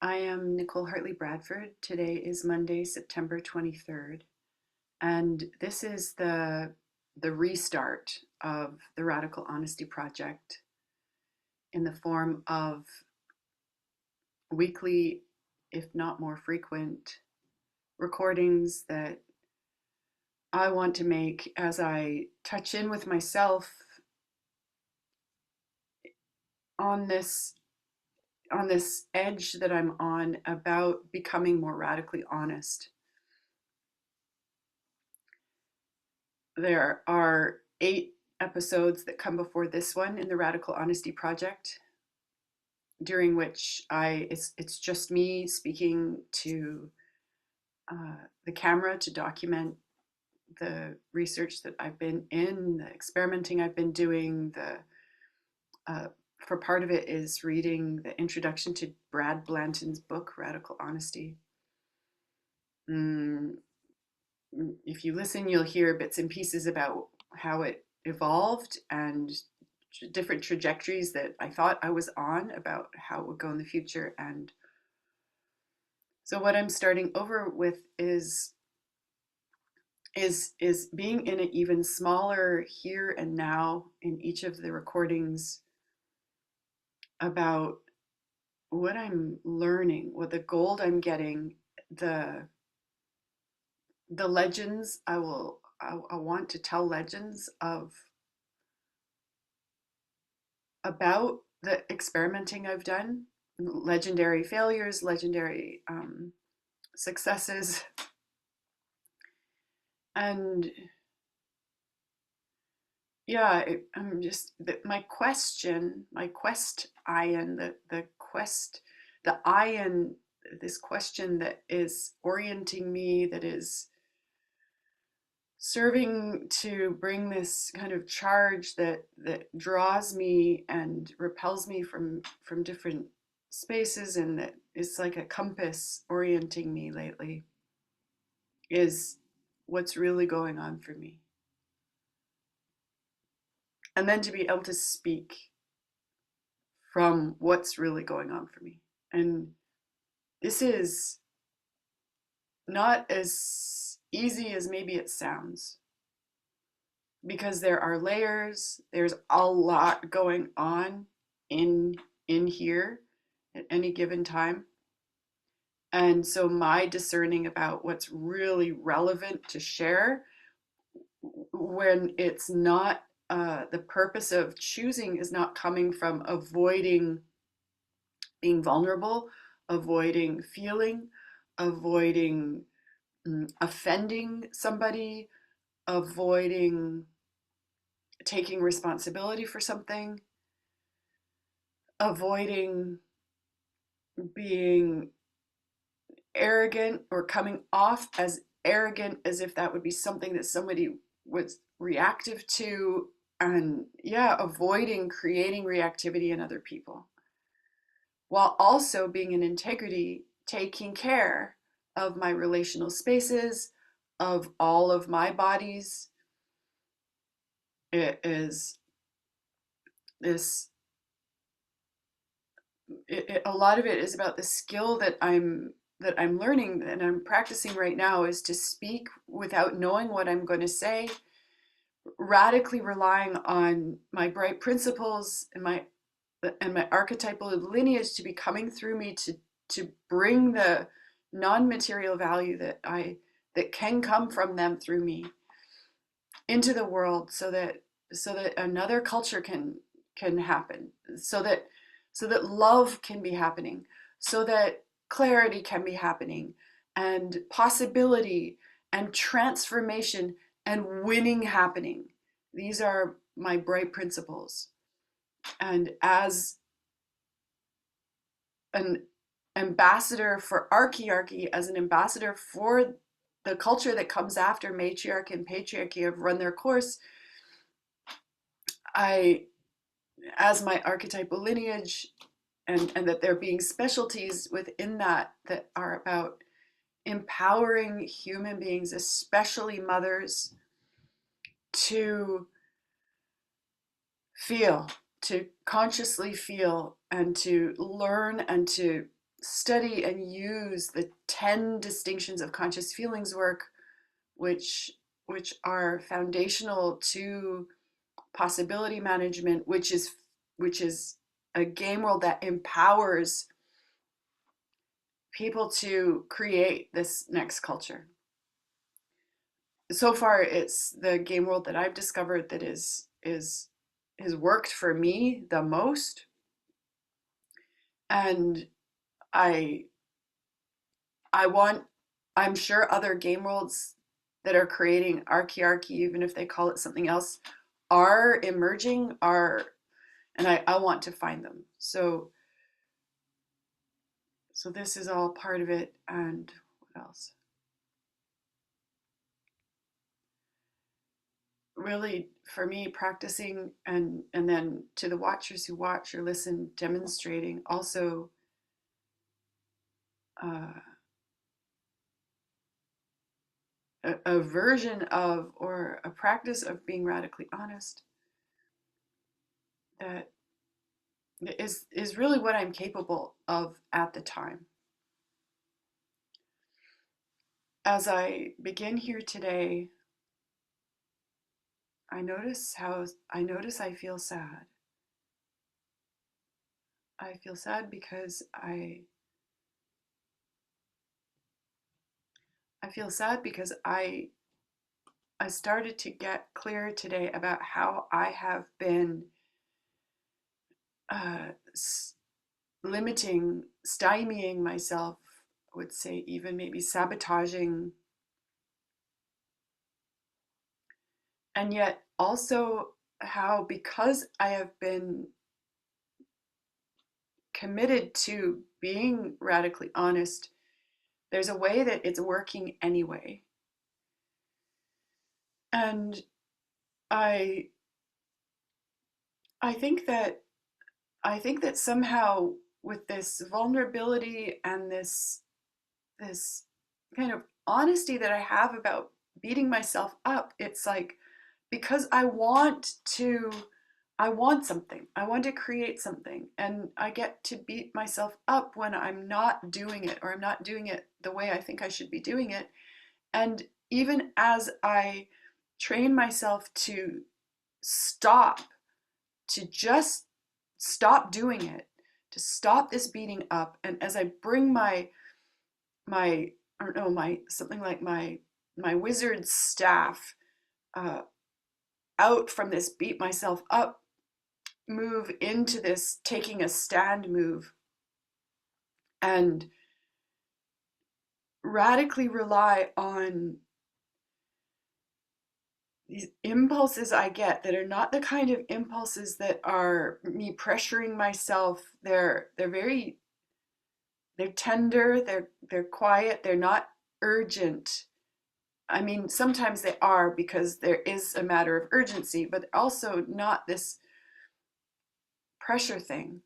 I am Nicole Hartley Bradford. Today is Monday, September 23rd, and this is the restart of the Radical Honesty Project in the form of weekly, if not more frequent, recordings that I want to make as I touch in with myself on this edge that I'm on about becoming more radically honest. There are 8 episodes that come before this one in the Radical Honesty Project, during which it's just me speaking to the camera to document the research that I've been in, the experimenting I've been doing. For part of it is reading the introduction to Brad Blanton's book, Radical Honesty. If you listen, you'll hear bits and pieces about how it evolved and different trajectories that I thought I was on about how it would go in the future. And so what I'm starting over with is being in an even smaller here and now in each of the recordings about what I'm learning, what the gold I'm getting, the legends I want to tell legends of about the experimenting I've done, legendary failures, legendary successes, and yeah, I'm just my quest ion, the ion, this question that is orienting me, that is serving to bring this kind of charge that draws me and repels me from different spaces, and that is like a compass orienting me lately, is what's really going on for me. And then to be able to speak from what's really going on for me. And this is not as easy as maybe it sounds, because there are layers, there's a lot going on in here at any given time. And so my discerning about what's really relevant to share, when it's not the purpose of choosing is not coming from avoiding being vulnerable, avoiding feeling, avoiding offending somebody, avoiding taking responsibility for something, avoiding being arrogant or coming off as arrogant as if that would be something that somebody was reactive to, and yeah, avoiding creating reactivity in other people, while also being in integrity, taking care of my relational spaces, of all of my bodies. It is this, a lot of it is about the skill that I'm learning and I'm practicing right now, is to speak without knowing what I'm going to say, radically relying on my bright principles and my archetypal lineage to be coming through me to bring the non-material value that can come from them through me into the world, so that another culture can happen, so that love can be happening, so that clarity can be happening, and possibility and transformation and winning happening. These are my bright principles. And as an ambassador for archiarchy, as an ambassador for the culture that comes after matriarchy and patriarchy have run their course, as my archetypal lineage, and that there being specialties within that are about empowering human beings, especially mothers, to feel, to consciously feel, and to learn, and to study and use the 10 distinctions of conscious feelings work, which are foundational to possibility management, which is a game world that empowers people to create this next culture. So far, it's the game world that I've discovered that has worked for me the most, and I I want I'm sure other game worlds that are creating archyarchy, even if they call it something else, are emerging, and I want to find them. So this is all part of it. And what else? Really, for me, practicing and then to the watchers who watch or listen, demonstrating also uh, a version of or a practice of being radically honest that is really what I'm capable of at the time. As I begin here today, I feel sad. I feel sad because I feel sad because I started to get clear today about how I have been uh, limiting, stymieing myself, I would say even maybe sabotaging, and yet also how, because I have been committed to being radically honest, there's a way that it's working anyway. And I I think that I think that somehow with this vulnerability and this kind of honesty that I have about beating myself up, it's like, because I want something. I want to create something, and I get to beat myself up when I'm not doing it, or I'm not doing it the way I think I should be doing it. And even as I train myself to stop, to just stop doing it, to stop this beating up, and as I bring my I don't know, my something like my wizard staff uh, out from this beat myself up move into this taking a stand move, and radically rely on these impulses I get that are not the kind of impulses that are me pressuring myself. They're tender, they're quiet, they're not urgent. I mean, sometimes they are because there is a matter of urgency, but also not this pressure thing.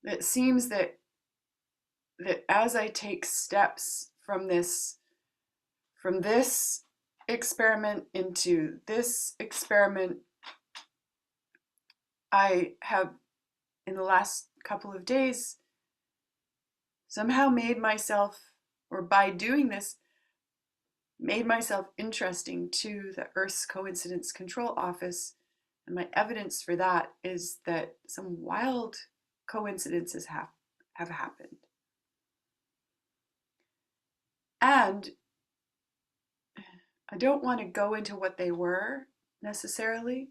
It seems that as I take steps from this experiment into this experiment, I have in the last couple of days somehow made myself, or by doing this, made myself interesting to the Earth's Coincidence Control Office. And my evidence for that is that some wild coincidences have happened. And I don't want to go into what they were necessarily.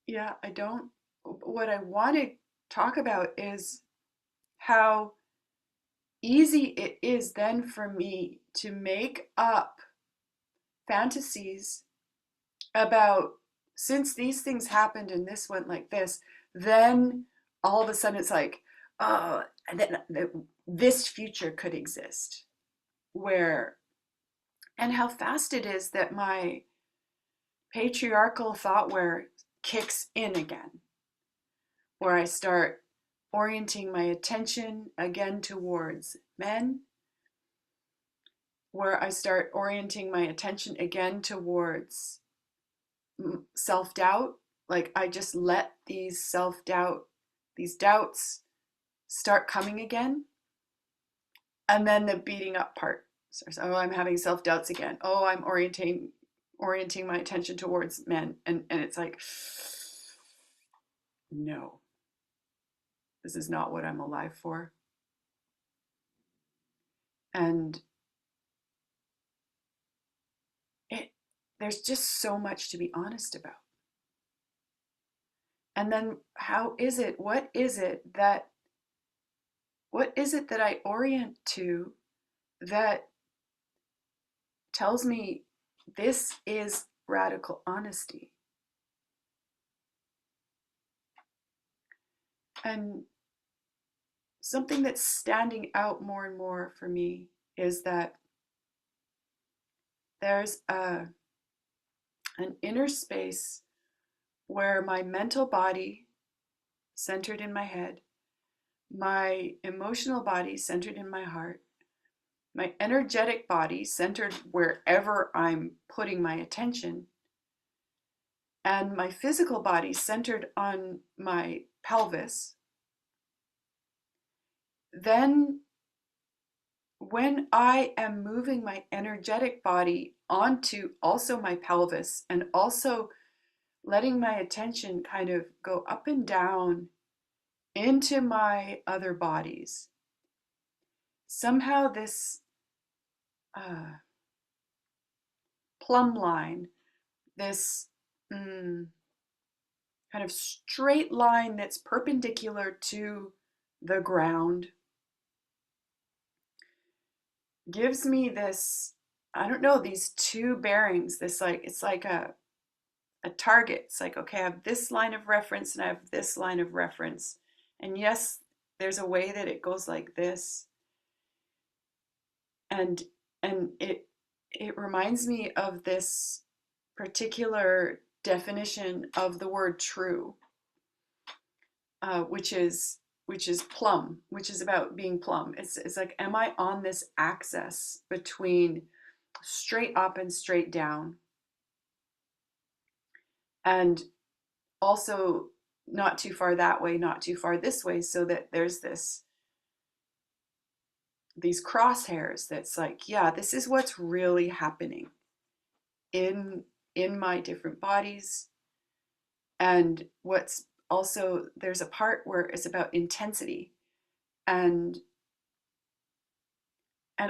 Yeah, I don't. What I want to talk about is how easy it is then for me to make up fantasies about, since these things happened and this went like this, then all of a sudden it's like, oh, and then this future could exist. Where, and how fast it is that my patriarchal thoughtware kicks in again, where I start orienting my attention again towards men, where I start orienting my attention again towards self doubt. Like I just let these doubts start coming again. And then the beating up part starts. Oh, I'm having self-doubts again. Oh, I'm orienting my attention towards men. And it's like, no, this is not what I'm alive for. And there's just so much to be honest about. And then what is it that I orient to that tells me this is radical honesty? And something that's standing out more and more for me is that there's an inner space where my mental body, centered in my head, my emotional body, centered in my heart, my energetic body, centered wherever I'm putting my attention, and my physical body, centered on my pelvis, then when I am moving my energetic body onto also my pelvis and also letting my attention kind of go up and down into my other bodies, somehow this plumb line, this kind of straight line that's perpendicular to the ground, gives me this, I don't know, these two bearings, this like, it's like a target. It's like, okay, I have this line of reference and I have this line of reference. And yes, there's a way that it goes like this. And it reminds me of this particular definition of the word true, which is plumb, which is about being plumb. It's like, am I on this axis between straight up and straight down, and also not too far that way, not too far this way, so that there's these crosshairs that's like, yeah, this is what's really happening in my different bodies. And what's also, there's a part where it's about intensity and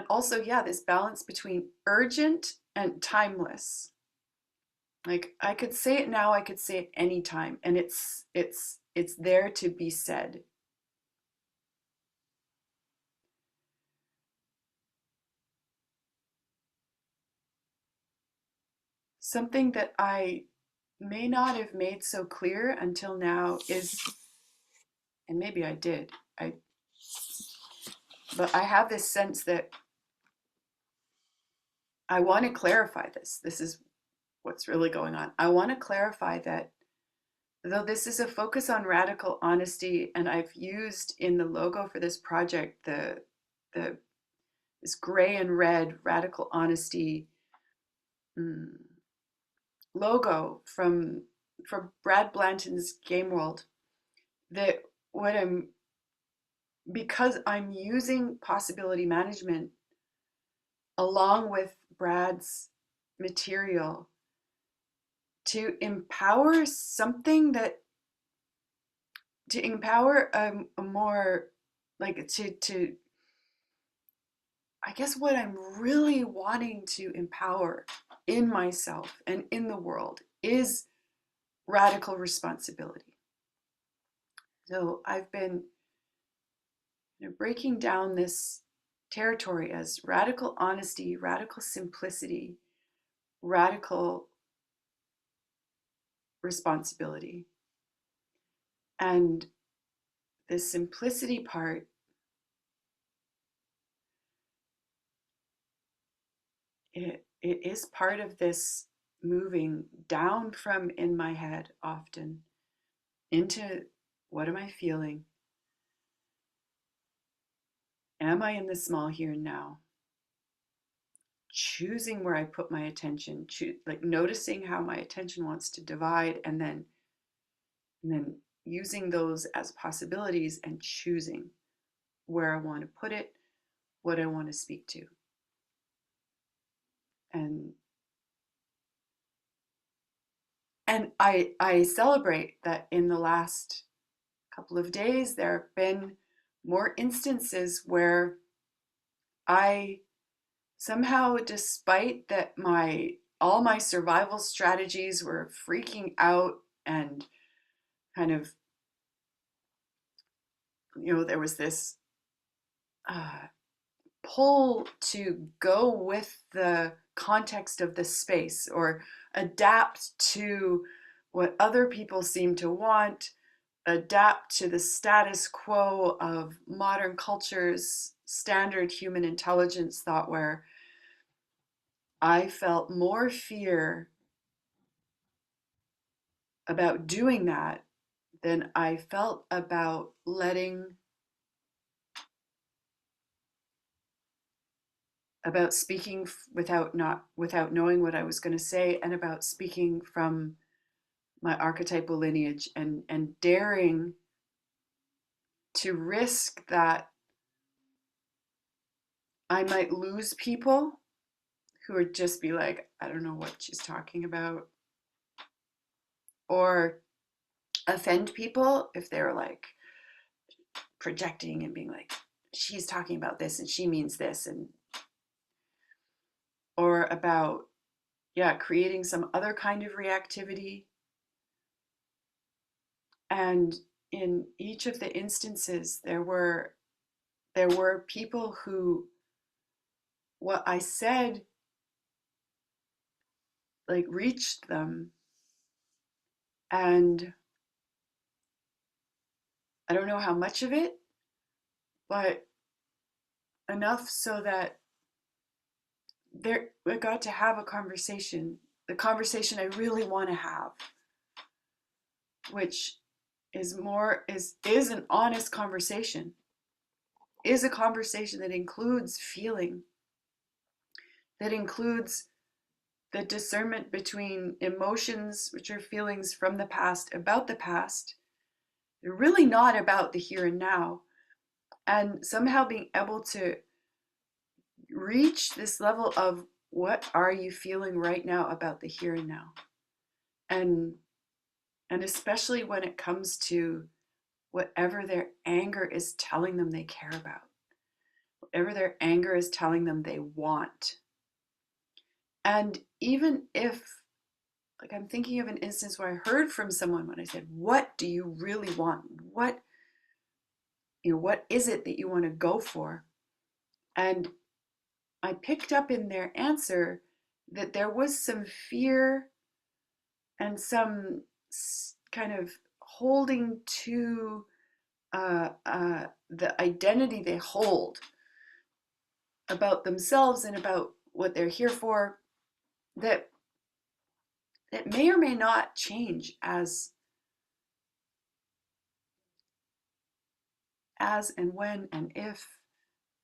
also, yeah, this balance between urgent and timeless. Like, I could say it now, I could say it anytime, and it's there to be said. Something that I may not have made so clear until now is, and maybe I did, but I have this sense that I want to clarify this. This is what's really going on. I want to clarify that though this is a focus on radical honesty, and I've used in the logo for this project this gray and red radical honesty logo from Brad Blanton's Game World, that what because I'm using possibility management along with Brad's material to empower something to empower a more, like, to I guess what I'm really wanting to empower in myself and in the world is radical responsibility. So I've been breaking down this territory as radical honesty, radical simplicity, radical responsibility. And the simplicity part, it is part of this moving down from in my head often into what am I feeling? Am I in the small here and now? Choosing where I put my attention, like noticing how my attention wants to divide, and then using those as possibilities and choosing. where I want to put it, what I want to speak to. And I celebrate that in the last couple of days there have been more instances where I somehow, despite that my all my survival strategies were freaking out and kind of, there was this uh, pull to go with the context of the space or adapt to what other people seem to want, adapt to the status quo of modern culture's standard human intelligence thought, where I felt more fear about doing that than I felt about about speaking without knowing what I was going to say, and about speaking from my archetypal lineage, and daring to risk that I might lose people who would just be like, I don't know what she's talking about, or offend people if they're like projecting and being like, she's talking about this and she means this, and or about, yeah, creating some other kind of reactivity. And in each of the instances there were people who, what I said, like, reached them, and I don't know how much of it, but enough so that we got to have a conversation, the conversation I really want to have, which is an honest conversation, is a conversation that includes feeling, that includes the discernment between emotions, which are feelings from the past, about the past. They're really not about the here and now. And somehow being able to reach this level of, what are you feeling right now about the here and now? And especially when it comes to whatever their anger is telling them they care about, whatever their anger is telling them they want. And even if, like, I'm thinking of an instance where I heard from someone when I said, what do you really want? What is it that you want to go for? And I picked up in their answer that there was some fear and some kind of holding to the identity they hold about themselves and about what they're here for, that may or may not change as and when and if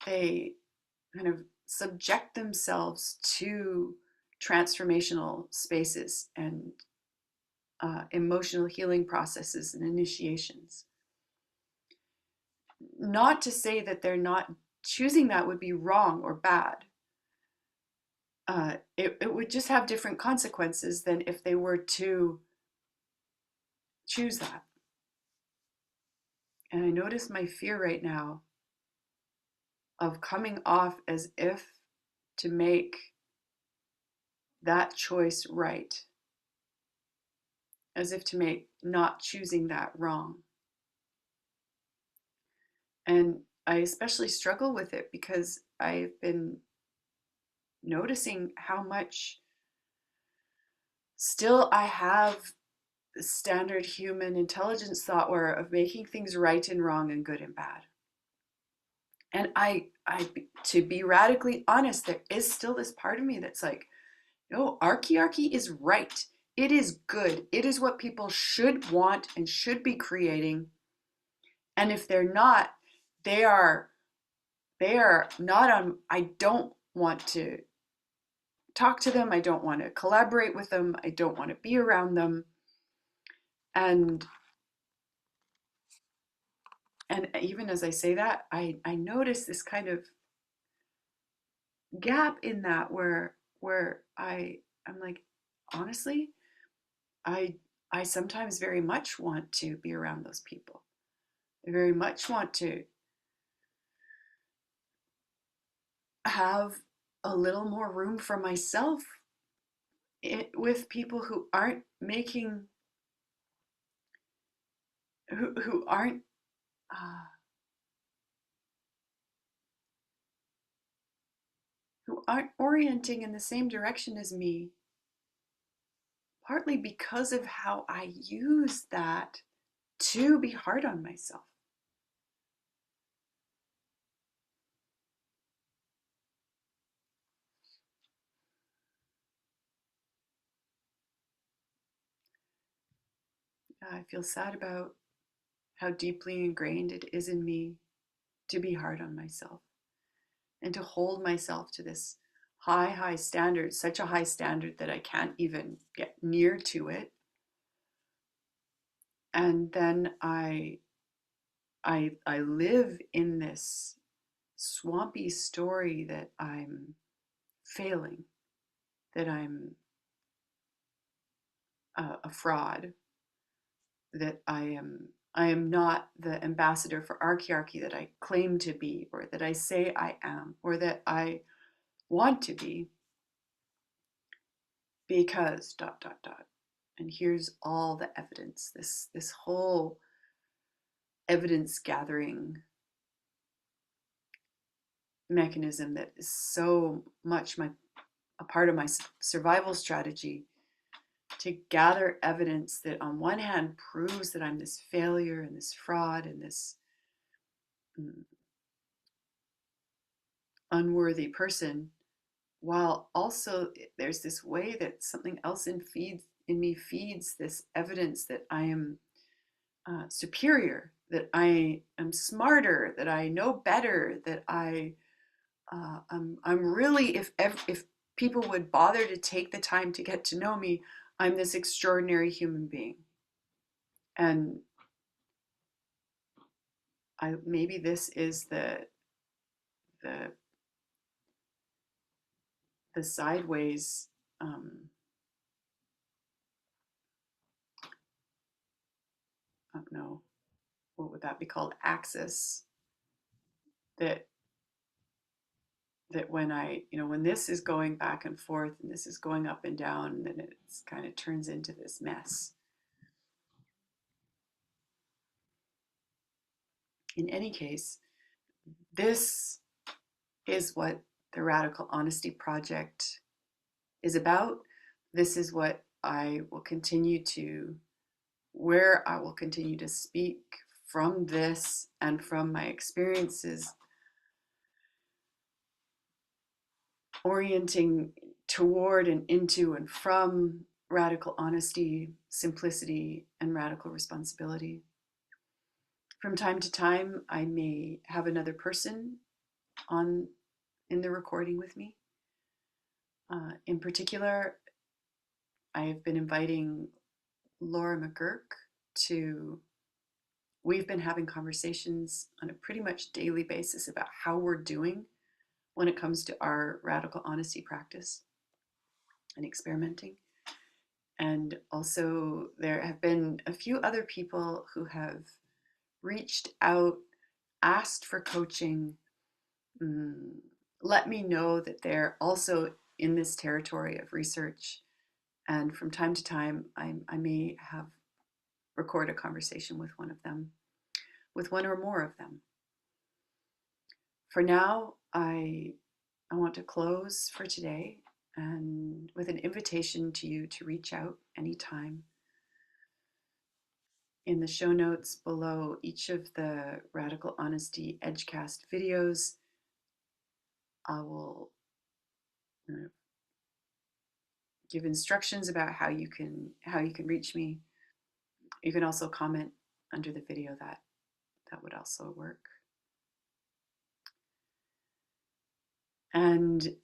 they kind of subject themselves to transformational spaces and emotional healing processes and initiations. Not to say that they're not choosing that would be wrong or bad. It would just have different consequences than if they were to choose that. And I notice my fear right now of coming off as if to make that choice right, as if to make not choosing that wrong. And I especially struggle with it because I've been noticing how much still I have the standard human intelligence thought where of making things right and wrong and good and bad. And to be radically honest, there is still this part of me that's like, no, archiarchy is right. It is good. It is what people should want and should be creating. And if they're not, they are not on. I don't want to talk to them. I don't want to collaborate with them. I don't want to be around them. And And even as I say that, I notice this kind of gap in that where I'm like, honestly, I I sometimes very much want to be around those people. I very much want to have a little more room for myself with people who aren't making who aren't uh, who aren't orienting in the same direction as me, partly because of how I use that to be hard on myself. I feel sad about how deeply ingrained it is in me to be hard on myself and to hold myself to this high standard, such a high standard that I can't even get near to it. And then I live in this swampy story that I'm failing, that I'm a fraud, that I am not the ambassador for archaearchy that I claim to be, or that I say I am, or that I want to be, because dot dot dot. And here's all the evidence, this whole evidence gathering mechanism that is so much a part of my survival strategy, to gather evidence that on one hand proves that I'm this failure and this fraud and this unworthy person, while also there's this way that something else in me feeds this evidence that I am superior, that I am smarter, that I know better, that I'm really, if people would bother to take the time to get to know me, I'm this extraordinary human being. And maybe this is the the sideways, I don't know, what would that be called, axis, that when when this is going back and forth and this is going up and down, then it kind of turns into this mess. In any case, this is what the Radical Honesty Project is about. This is what I will continue to, where I will continue to speak from this and from my experiences, orienting toward and into and from radical honesty, simplicity, and radical responsibility. From time to time, I may have another person on in the recording with me. In particular, I have been inviting Laura McGurk to, we've been having conversations on a pretty much daily basis about how we're doing when it comes to our radical honesty practice and experimenting. And also, there have been a few other people who have reached out, asked for coaching, let me know that they're also in this territory of research. And from time to time, I may have record a conversation with one of them, with one or more of them. For now, I want to close for today and with an invitation to you to reach out anytime. In the show notes below each of the Radical Honesty Edgecast videos, I will give instructions about how you can reach me. You can also comment under the video. That would also work. And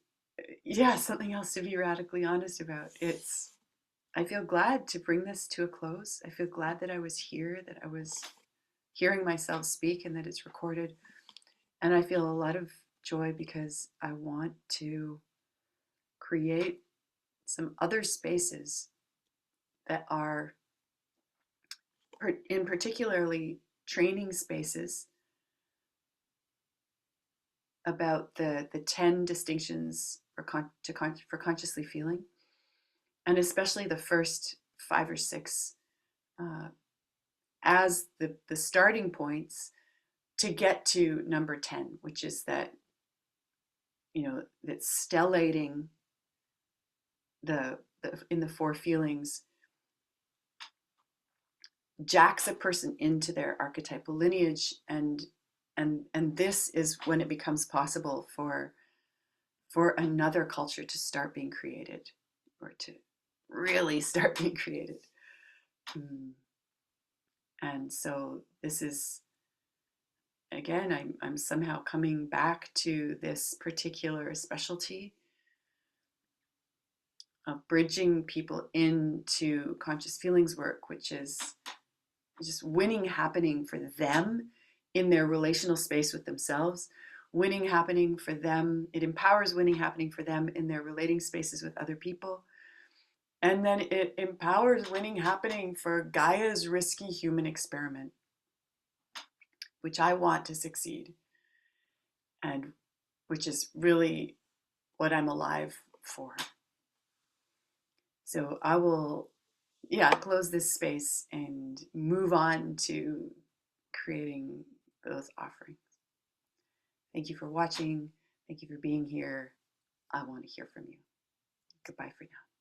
yeah, something else to be radically honest about. I feel glad to bring this to a close. I feel glad that I was here, that I was hearing myself speak and that it's recorded. And I feel a lot of joy because I want to create some other spaces that are in particularly training spaces about the 10 distinctions for consciously feeling, and especially the first 5 or 6 uh, as the starting points to get to number 10, which is that, that stellating the in the 4 feelings jacks a person into their archetypal lineage, and this is when it becomes possible for another culture to start being created, or to really start being created. And so this is, again, I'm somehow coming back to this particular specialty of bridging people into conscious feelings work, which is just winning happening for them in their relational space with themselves, winning happening for them. It empowers winning happening for them in their relating spaces with other people. And then it empowers winning happening for Gaia's risky human experiment, which I want to succeed, and which is really what I'm alive for. So I will, close this space and move on to creating those offerings. Thank you for watching. Thank you for being here. I want to hear from you. Goodbye for now.